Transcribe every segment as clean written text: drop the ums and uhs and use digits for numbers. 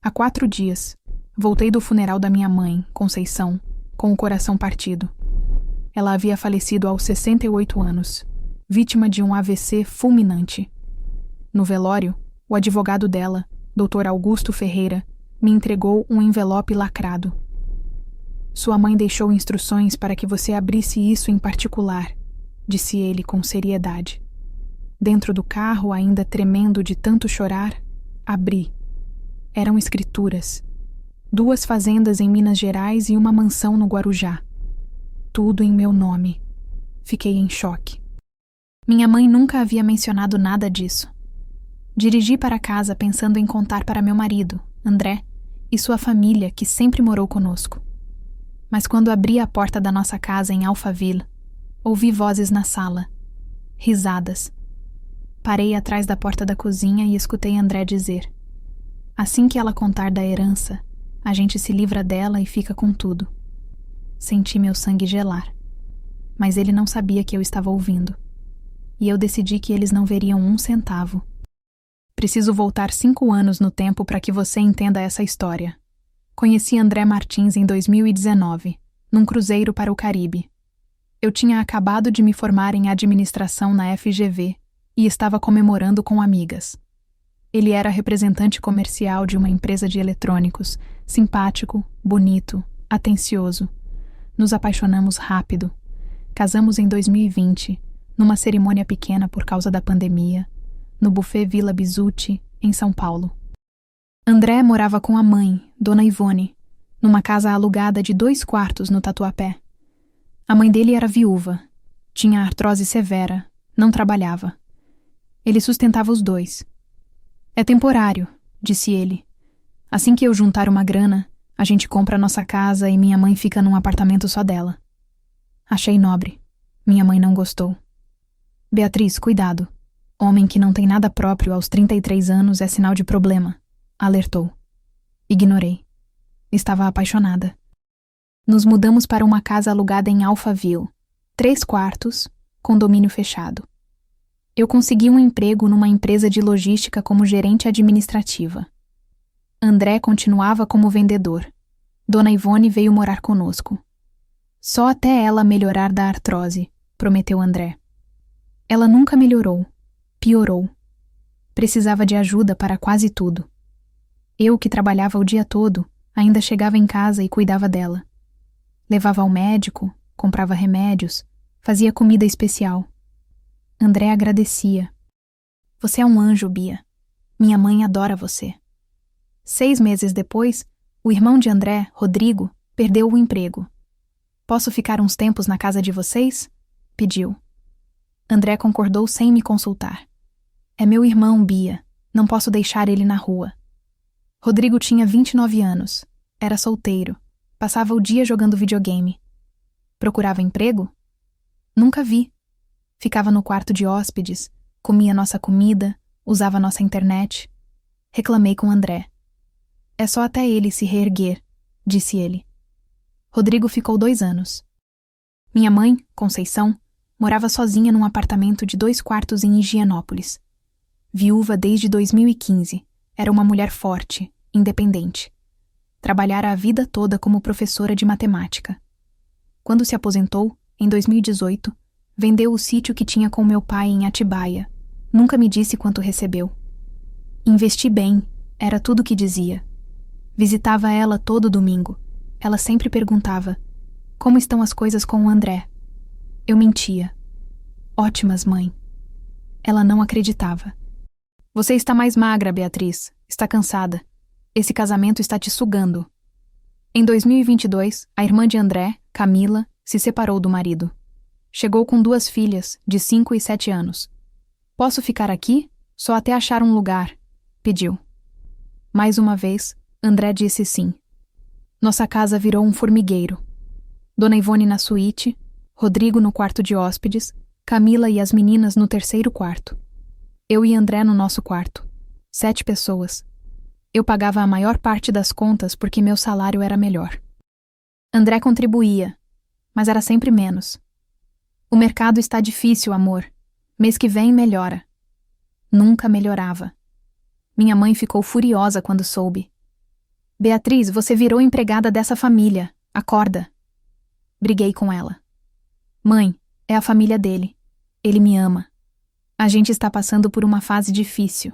Há 4 dias, voltei do funeral da minha mãe, Conceição, com o coração partido. Ela havia falecido aos 68 anos, vítima de um AVC fulminante. No velório, o advogado dela, Dr. Augusto Ferreira, me entregou um envelope lacrado. Sua mãe deixou instruções para que você abrisse isso em particular, disse ele com seriedade. Dentro do carro, ainda tremendo de tanto chorar, abri. Eram escrituras. 2 fazendas em Minas Gerais e uma mansão no Guarujá. Tudo em meu nome. Fiquei em choque. Minha mãe nunca havia mencionado nada disso. Dirigi para casa pensando em contar para meu marido, André, e sua família, que sempre morou conosco. Mas quando abri a porta da nossa casa em Alphaville, ouvi vozes na sala. Risadas. Parei atrás da porta da cozinha e escutei André dizer: assim que ela contar da herança, a gente se livra dela e fica com tudo. Senti meu sangue gelar. Mas ele não sabia que eu estava ouvindo. E eu decidi que eles não veriam 1 centavo. Preciso voltar 5 anos no tempo para que você entenda essa história. Conheci André Martins em 2019, num cruzeiro para o Caribe. Eu tinha acabado de me formar em administração na FGV e estava comemorando com amigas. Ele era representante comercial de uma empresa de eletrônicos, simpático, bonito, atencioso. Nos apaixonamos rápido. Casamos em 2020, numa cerimônia pequena por causa da pandemia, no buffet Villa Bisutti, em São Paulo. André morava com a mãe, Dona Ivone, numa casa alugada de 2 quartos no Tatuapé. A mãe dele era viúva, tinha artrose severa, não trabalhava. Ele sustentava os 2. É temporário, disse ele. Assim que eu juntar uma grana, a gente compra nossa casa e minha mãe fica num apartamento só dela. Achei nobre. Minha mãe não gostou. Beatriz, cuidado. Homem que não tem nada próprio aos 33 anos é sinal de problema, alertou. Ignorei. Estava apaixonada. Nos mudamos para uma casa alugada em Alphaville, 3 quartos, condomínio fechado. Eu consegui um emprego numa empresa de logística como gerente administrativa. André continuava como vendedor. Dona Ivone veio morar conosco. Só até ela melhorar da artrose, prometeu André. Ela nunca melhorou. Piorou. Precisava de ajuda para quase tudo. Eu, que trabalhava o dia todo, ainda chegava em casa e cuidava dela. Levava ao médico, comprava remédios, fazia comida especial. André agradecia. Você é um anjo, Bia. Minha mãe adora você. 6 meses depois, o irmão de André, Rodrigo, perdeu o emprego. Posso ficar uns tempos na casa de vocês? Pediu. André concordou sem me consultar. É meu irmão, Bia. Não posso deixar ele na rua. Rodrigo tinha 29 anos. Era solteiro. Passava o dia jogando videogame. Procurava emprego? Nunca vi. Ficava no quarto de hóspedes, comia nossa comida, usava nossa internet. Reclamei com André. É só até ele se reerguer, disse ele. Rodrigo ficou 2 anos. Minha mãe, Conceição, morava sozinha num apartamento de 2 quartos em Higienópolis. Viúva desde 2015, era uma mulher forte, independente. Trabalhara a vida toda como professora de matemática. Quando se aposentou, em 2018, vendeu o sítio que tinha com meu pai em Atibaia. Nunca me disse quanto recebeu. Investi bem, era tudo que dizia. Visitava ela todo domingo. Ela sempre perguntava: como estão as coisas com o André? Eu mentia. Ótimas, mãe. Ela não acreditava. Você está mais magra, Beatriz. Está cansada. Esse casamento está te sugando. Em 2022, a irmã de André, Camila, se separou do marido. Chegou com 2 filhas, de 5 e 7 anos. Posso ficar aqui? Só até achar um lugar, pediu. Mais uma vez, André disse sim. Nossa casa virou um formigueiro. Dona Ivone na suíte, Rodrigo no quarto de hóspedes, Camila e as meninas no 3º quarto. Eu e André no nosso quarto. 7 pessoas. Eu pagava a maior parte das contas porque meu salário era melhor. André contribuía, mas era sempre menos. O mercado está difícil, amor. Mês que vem melhora. Nunca melhorava. Minha mãe ficou furiosa quando soube. Beatriz, você virou empregada dessa família. Acorda. Briguei com ela. Mãe, é a família dele. Ele me ama. A gente está passando por uma fase difícil.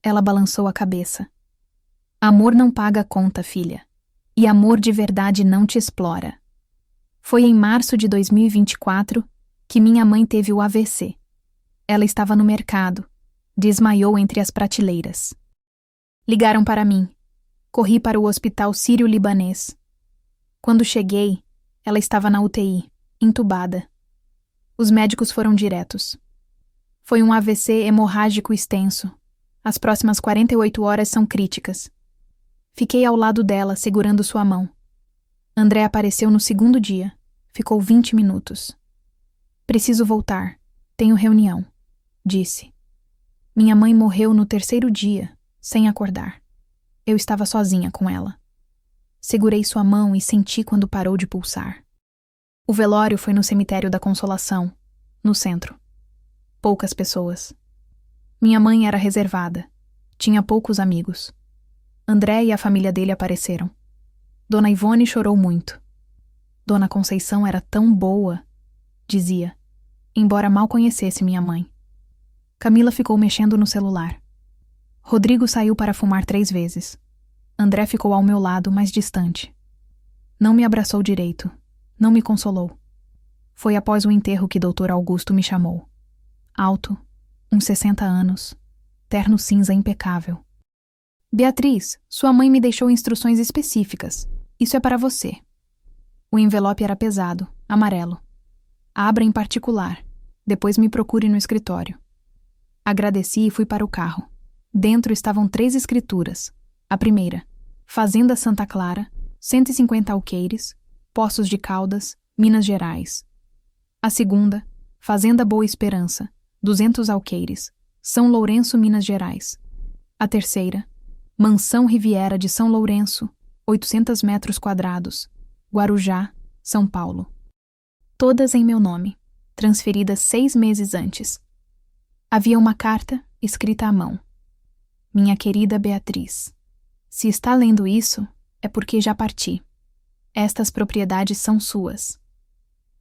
Ela balançou a cabeça. Amor não paga a conta, filha. E amor de verdade não te explora. Foi em março de 2024 que minha mãe teve o AVC. Ela estava no mercado. Desmaiou entre as prateleiras. Ligaram para mim. Corri para o hospital sírio-libanês. Quando cheguei, ela estava na UTI, entubada. Os médicos foram diretos. Foi um AVC hemorrágico extenso. As próximas 48 horas são críticas. Fiquei ao lado dela, segurando sua mão. André apareceu no segundo dia. Ficou 20 minutos. Preciso voltar. Tenho reunião, disse. Minha mãe morreu no terceiro dia, sem acordar. Eu estava sozinha com ela. Segurei sua mão e senti quando parou de pulsar. O velório foi no cemitério da Consolação, no centro. Poucas pessoas. Minha mãe era reservada. Tinha poucos amigos. André e a família dele apareceram. Dona Ivone chorou muito. Dona Conceição era tão boa, dizia, embora mal conhecesse minha mãe. Camila ficou mexendo no celular. Rodrigo saiu para fumar 3 vezes. André ficou ao meu lado, mais distante. Não me abraçou direito. Não me consolou. Foi após o enterro que Dr. Augusto me chamou. Alto, uns 60 anos, terno cinza impecável. Beatriz, sua mãe me deixou instruções específicas. Isso é para você. O envelope era pesado, amarelo. Abra em particular. Depois me procure no escritório. Agradeci e fui para o carro. Dentro estavam 3 escrituras. A primeira, Fazenda Santa Clara, 150 alqueires, Poços de Caldas, Minas Gerais. A segunda, Fazenda Boa Esperança, 200 alqueires, São Lourenço, Minas Gerais. A terceira, Mansão Riviera de São Lourenço, 800 metros quadrados, Guarujá, São Paulo. Todas em meu nome, transferidas 6 meses antes. Havia uma carta escrita à mão. Minha querida Beatriz, se está lendo isso, é porque já parti. Estas propriedades são suas.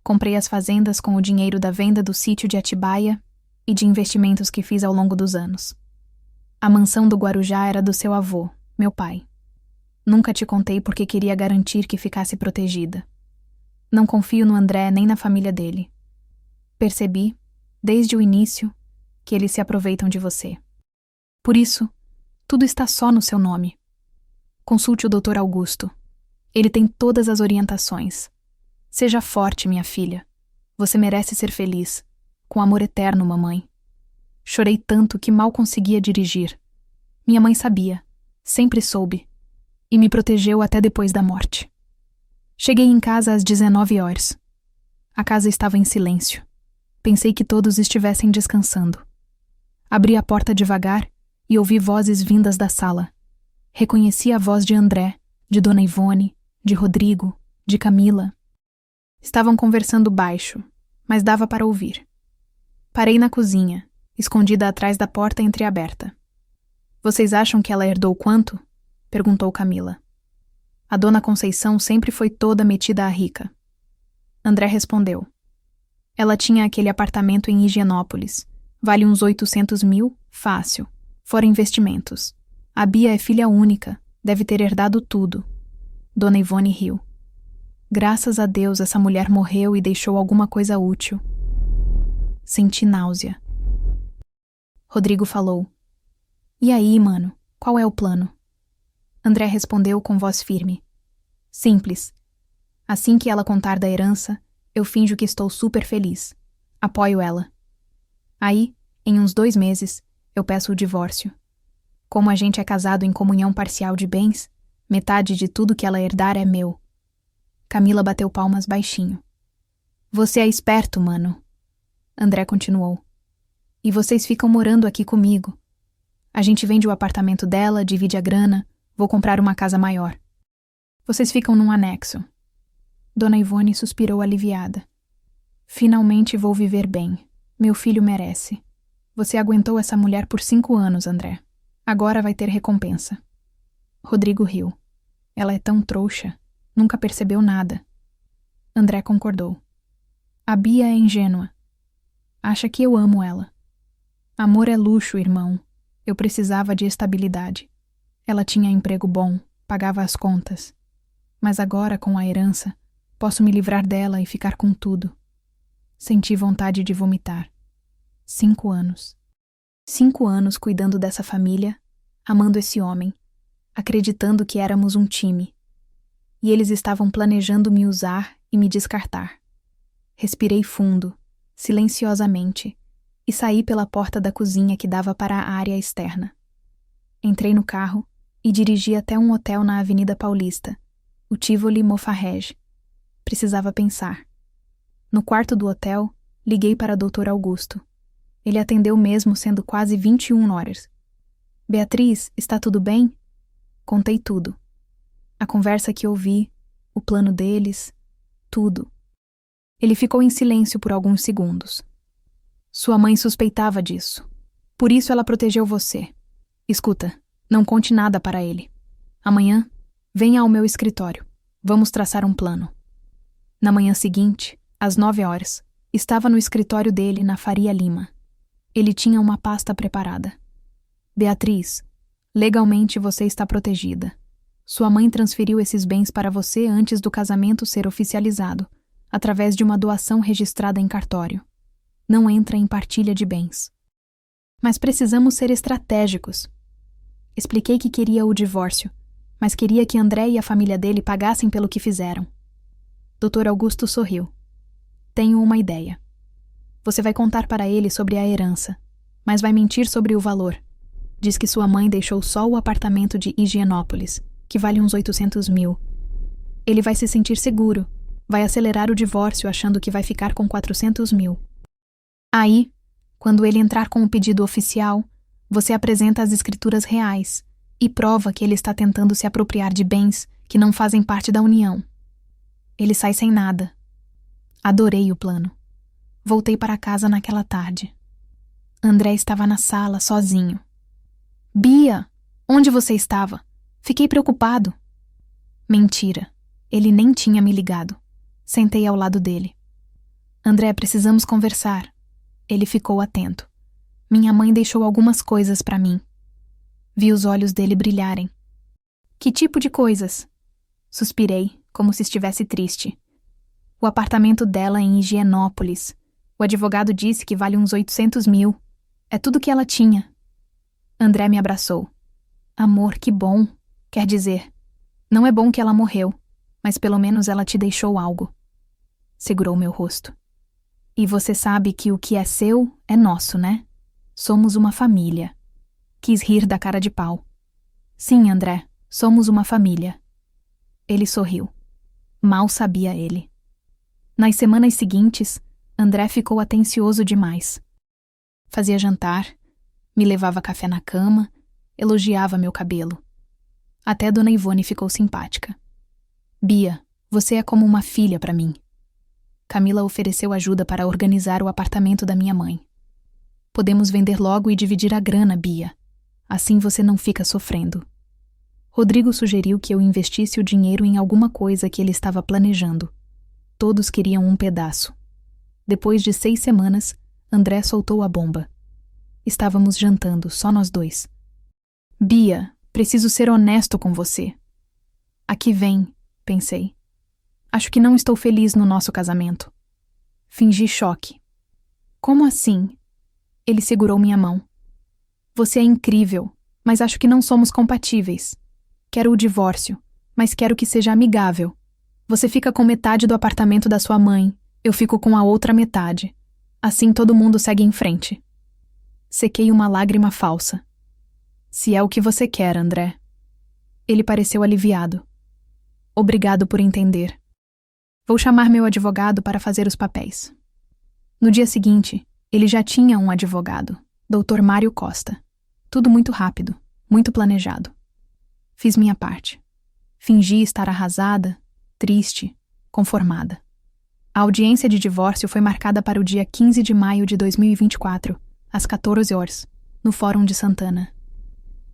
Comprei as fazendas com o dinheiro da venda do sítio de Atibaia e de investimentos que fiz ao longo dos anos. A mansão do Guarujá era do seu avô, meu pai. Nunca te contei porque queria garantir que ficasse protegida. Não confio no André nem na família dele. Percebi, desde o início, que eles se aproveitam de você. Por isso, tudo está só no seu nome. Consulte o Dr. Augusto. Ele tem todas as orientações. Seja forte, minha filha. Você merece ser feliz. Com amor eterno, mamãe. Chorei tanto que mal conseguia dirigir. Minha mãe sabia, sempre soube, e me protegeu até depois da morte. Cheguei em casa às 19 horas. A casa estava em silêncio. Pensei que todos estivessem descansando. Abri a porta devagar e ouvi vozes vindas da sala. Reconheci a voz de André, de Dona Ivone, de Rodrigo, de Camila. Estavam conversando baixo, mas dava para ouvir. Parei na cozinha, escondida atrás da porta entreaberta. Vocês acham que ela herdou quanto? Perguntou Camila. A Dona Conceição sempre foi toda metida à rica. André respondeu. Ela tinha aquele apartamento em Higienópolis. Vale uns 800 mil, fácil. Fora investimentos. A Bia é filha única, deve ter herdado tudo. Dona Ivone riu. Graças a Deus essa mulher morreu e deixou alguma coisa útil. Senti náusea. Rodrigo falou. E aí, mano, qual é o plano? André respondeu com voz firme. Simples. Assim que ela contar da herança, eu finjo que estou super feliz. Apoio ela. Aí, em uns 2 meses, eu peço o divórcio. Como a gente é casado em comunhão parcial de bens, metade de tudo que ela herdar é meu. Camila bateu palmas baixinho. Você é esperto, mano. André continuou. E vocês ficam morando aqui comigo. A gente vende o apartamento dela, divide a grana, vou comprar uma casa maior. Vocês ficam num anexo. Dona Ivone suspirou aliviada. Finalmente vou viver bem. Meu filho merece. Você aguentou essa mulher por 5 anos, André. Agora vai ter recompensa. Rodrigo riu. Ela é tão trouxa. Nunca percebeu nada. André concordou. A Bia é ingênua. Acha que eu amo ela. Amor é luxo, irmão. Eu precisava de estabilidade. Ela tinha emprego bom, pagava as contas. Mas agora, com a herança, posso me livrar dela e ficar com tudo. Senti vontade de vomitar. 5 anos. 5 anos cuidando dessa família, amando esse homem, acreditando que éramos um time. E eles estavam planejando me usar e me descartar. Respirei fundo, silenciosamente, e saí pela porta da cozinha que dava para a área externa. Entrei no carro e dirigi até um hotel na Avenida Paulista, o Tivoli Mofarrege. Precisava pensar. No quarto do hotel, liguei para Dr. Augusto. Ele atendeu mesmo sendo quase 21 horas. Beatriz, está tudo bem? Contei tudo. A conversa que ouvi, o plano deles, tudo. Ele ficou em silêncio por alguns segundos. Sua mãe suspeitava disso. Por isso ela protegeu você. Escuta, não conte nada para ele. Amanhã, venha ao meu escritório. Vamos traçar um plano. Na manhã seguinte, às 9 horas, estava no escritório dele na Faria Lima. Ele tinha uma pasta preparada. Beatriz, legalmente você está protegida. Sua mãe transferiu esses bens para você antes do casamento ser oficializado, através de uma doação registrada em cartório. Não entra em partilha de bens. Mas precisamos ser estratégicos. Expliquei que queria o divórcio, mas queria que André e a família dele pagassem pelo que fizeram. Dr. Augusto sorriu. Tenho uma ideia. Você vai contar para ele sobre a herança, mas vai mentir sobre o valor. Diz que sua mãe deixou só o apartamento de Higienópolis, que vale uns 800 mil. Ele vai se sentir seguro, vai acelerar o divórcio achando que vai ficar com 400 mil. Aí, quando ele entrar com o pedido oficial, você apresenta as escrituras reais e prova que ele está tentando se apropriar de bens que não fazem parte da união. Ele sai sem nada. Adorei o plano. Voltei para casa naquela tarde. André estava na sala, sozinho. Bia, onde você estava? Fiquei preocupado. Mentira. Ele nem tinha me ligado. Sentei ao lado dele. André, precisamos conversar. Ele ficou atento. Minha mãe deixou algumas coisas para mim. Vi os olhos dele brilharem. Que tipo de coisas? Suspirei, como se estivesse triste. O apartamento dela em Higienópolis. O advogado disse que vale uns 800 mil. É tudo que ela tinha. André me abraçou. Amor, que bom. Quer dizer, não é bom que ela morreu, mas pelo menos ela te deixou algo. Segurou meu rosto. E você sabe que o que é seu é nosso, né? Somos uma família. Quis rir da cara de pau. Sim, André, somos uma família. Ele sorriu. Mal sabia ele. Nas semanas seguintes, André ficou atencioso demais. Fazia jantar, me levava café na cama, elogiava meu cabelo. Até Dona Ivone ficou simpática. Bia, você é como uma filha para mim. Camila ofereceu ajuda para organizar o apartamento da minha mãe. Podemos vender logo e dividir a grana, Bia. Assim você não fica sofrendo. Rodrigo sugeriu que eu investisse o dinheiro em alguma coisa que ele estava planejando. Todos queriam um pedaço. Depois de 6 semanas, André soltou a bomba. Estávamos jantando, só nós dois. Bia, preciso ser honesto com você. Aqui vem, pensei. Acho que não estou feliz no nosso casamento. Fingi choque. Como assim? Ele segurou minha mão. Você é incrível, mas acho que não somos compatíveis. Quero o divórcio, mas quero que seja amigável. Você fica com metade do apartamento da sua mãe, eu fico com a outra metade. Assim todo mundo segue em frente. Sequei uma lágrima falsa. Se é o que você quer, André. Ele pareceu aliviado. Obrigado por entender. Vou chamar meu advogado para fazer os papéis. No dia seguinte, ele já tinha um advogado, Dr. Mário Costa. Tudo muito rápido, muito planejado. Fiz minha parte. Fingi estar arrasada, triste, conformada. A audiência de divórcio foi marcada para o dia 15 de maio de 2024, às 14 horas, no Fórum de Santana.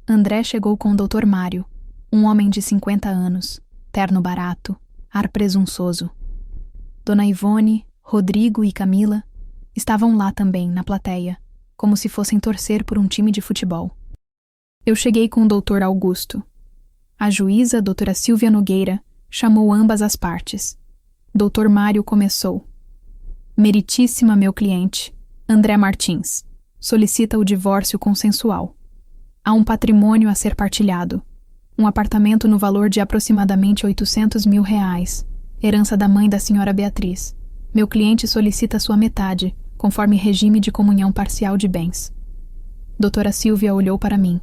André chegou com o Dr. Mário, Um homem de 50 anos, terno barato, ar presunçoso. Dona Ivone, Rodrigo e Camila estavam lá também, na plateia, como se fossem torcer por um time de futebol. Eu cheguei com o Dr. Augusto. A juíza, doutora Silvia Nogueira, chamou ambas as partes. Dr. Mário começou. Meritíssima meu cliente, André Martins, solicita o divórcio consensual. Há um patrimônio a ser partilhado. Um apartamento no valor de aproximadamente R$800 mil, herança da mãe da senhora Beatriz. Meu cliente solicita sua metade, conforme regime de comunhão parcial de bens. Doutora Silvia olhou para mim.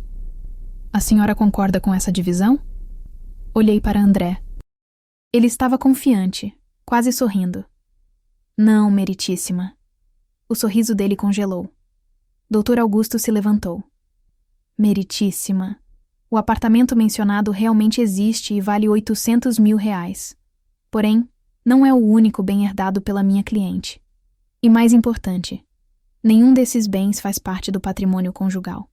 A senhora concorda com essa divisão? Olhei para André. Ele estava confiante, quase sorrindo. Não, meritíssima. O sorriso dele congelou. Dr. Augusto se levantou. Meritíssima, o apartamento mencionado realmente existe e vale R$800 mil. Porém, não é o único bem herdado pela minha cliente. E mais importante, nenhum desses bens faz parte do patrimônio conjugal.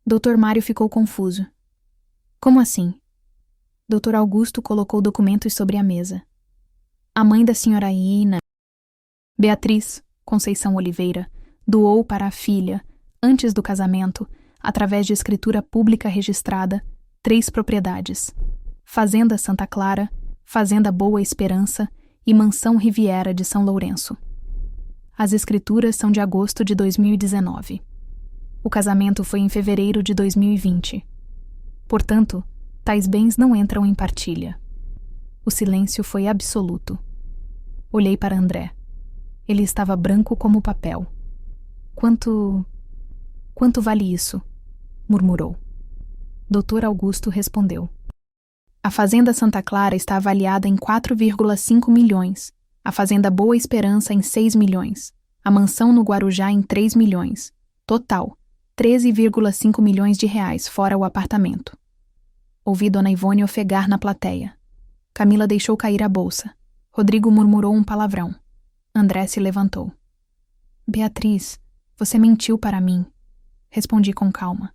Dr. Mário ficou confuso. Como assim? Dr. Augusto colocou documentos sobre a mesa. A mãe da senhora Ina, Beatriz Conceição Oliveira, doou para a filha, antes do casamento, através de escritura pública registrada, 3 propriedades: Fazenda Santa Clara, Fazenda Boa Esperança e Mansão Riviera de São Lourenço. As escrituras são de agosto de 2019. O casamento foi em fevereiro de 2020. Portanto, tais bens não entram em partilha. O silêncio foi absoluto. Olhei para André. Ele estava branco como papel. Quanto vale isso? Murmurou. Dr. Augusto respondeu. A Fazenda Santa Clara está avaliada em 4,5 milhões, a Fazenda Boa Esperança em 6 milhões, a mansão no Guarujá em 3 milhões. Total, 13,5 milhões de reais, fora o apartamento. Ouvi Dona Ivone ofegar na plateia. Camila deixou cair a bolsa. Rodrigo murmurou um palavrão. André se levantou. Beatriz, você mentiu para mim. Respondi com calma.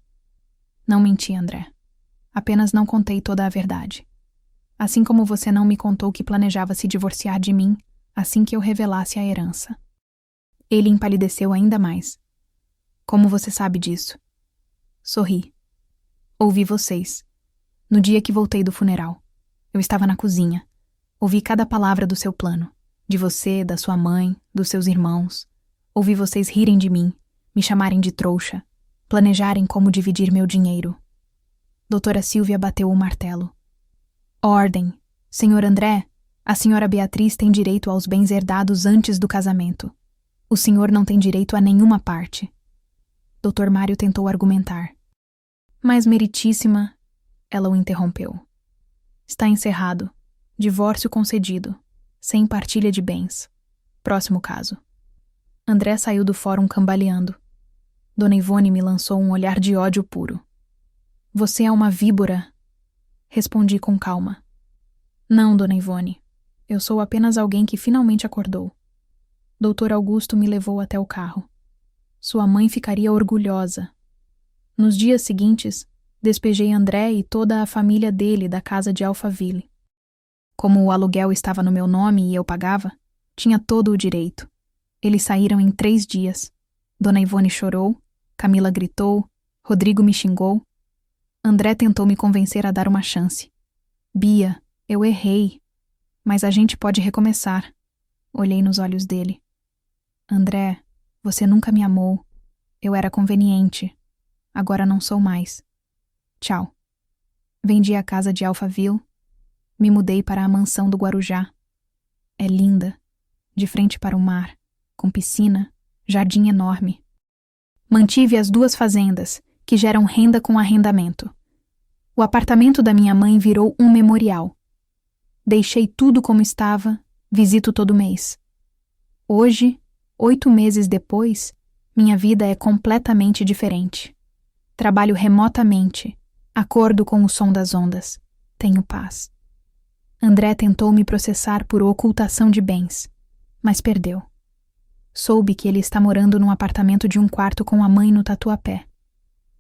Não menti, André. Apenas não contei toda a verdade. Assim como você não me contou que planejava se divorciar de mim assim que eu revelasse a herança. Ele empalideceu ainda mais. Como você sabe disso? Sorri. Ouvi vocês. No dia que voltei do funeral. Eu estava na cozinha. Ouvi cada palavra do seu plano. De você, da sua mãe, dos seus irmãos. Ouvi vocês rirem de mim, me chamarem de trouxa, planejarem como dividir meu dinheiro. Doutora Silvia bateu o martelo. Ordem. Senhor André, a senhora Beatriz tem direito aos bens herdados antes do casamento. O senhor não tem direito a nenhuma parte. Dr. Mário tentou argumentar. Mas, meritíssima, ela o interrompeu. Está encerrado. Divórcio concedido. Sem partilha de bens. Próximo caso. André saiu do fórum cambaleando. Dona Ivone me lançou um olhar de ódio puro. Você é uma víbora. Respondi com calma. Não, Dona Ivone. Eu sou apenas alguém que finalmente acordou. Dr. Augusto me levou até o carro. Sua mãe ficaria orgulhosa. Nos dias seguintes, despejei André e toda a família dele da casa de Alphaville. Como o aluguel estava no meu nome e eu pagava, tinha todo o direito. Eles saíram em 3 dias. Dona Ivone chorou, Camila gritou, Rodrigo me xingou. André tentou me convencer a dar uma chance. Bia, eu errei. Mas a gente pode recomeçar. Olhei nos olhos dele. André, você nunca me amou. Eu era conveniente. Agora não sou mais. Tchau. Vendi a casa de Alphaville. Me mudei para a mansão do Guarujá. É linda, de frente para o mar, com piscina, jardim enorme. Mantive as 2 fazendas, que geram renda com arrendamento. O apartamento da minha mãe virou um memorial. Deixei tudo como estava, visito todo mês. Hoje, 8 meses depois, minha vida é completamente diferente. Trabalho remotamente, acordo com o som das ondas. Tenho paz. André tentou me processar por ocultação de bens, mas perdeu. Soube que ele está morando num apartamento de 1 quarto com a mãe no Tatuapé.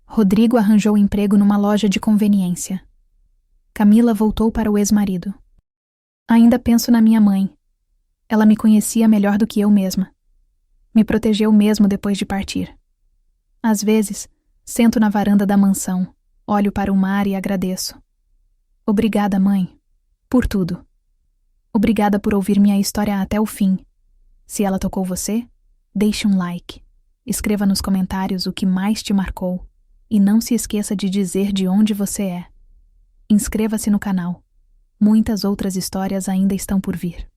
Rodrigo arranjou emprego numa loja de conveniência. Camila voltou para o ex-marido. Ainda penso na minha mãe. Ela me conhecia melhor do que eu mesma. Me protegeu mesmo depois de partir. Às vezes, sento na varanda da mansão, olho para o mar e agradeço. Obrigada, mãe, por tudo. Obrigada por ouvir minha história até o fim. Se ela tocou você, deixe um like. Escreva nos comentários o que mais te marcou. E não se esqueça de dizer de onde você é. Inscreva-se no canal. Muitas outras histórias ainda estão por vir.